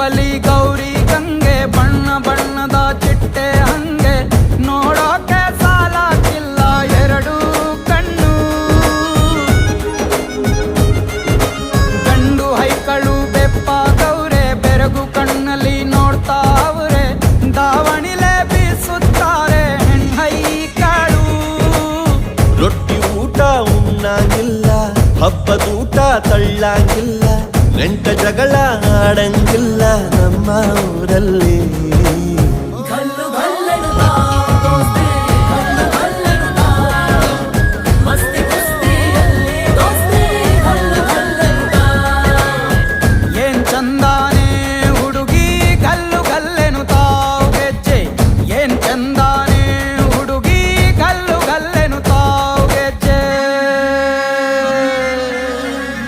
ರೂಪಲಿ ಗೌರಿ ಗಂಗೆ ಬಣ್ಣ ಬಣ್ಣದ ಚಿಟ್ಟೆ ಹಂಗೆ ನೋಡೋಕೆ ಸಾಲಾಗಿಲ್ಲ ಎರಡು ಕಣ್ಣು. ಗಂಡು ಹೈಕಳು ಬೆಪ್ಪಾಗವ್ರೆ ಬೆರಗು ಕಣ್ಣಲ್ಲಿ ನೋಡ್ತಾ ಅವ್ರೆ ದಾವಣಿಲೆ ಬೀಸುತ್ತಾರೆ ಹೆಣ್ಣೈಕಳು. ರೊಟ್ಟಿ ಊಟ ಉಣ್ಣಂಗಿಲ್ಲ, ಹಬ್ಬದೂಟ ತಳ್ಳಂಗಿಲ್ಲ, ನೆಂಟ ಜಗಳ ಆಡಂಗಿಲ್ಲ ನಮ್ಮ ಊರಲ್ಲಿ.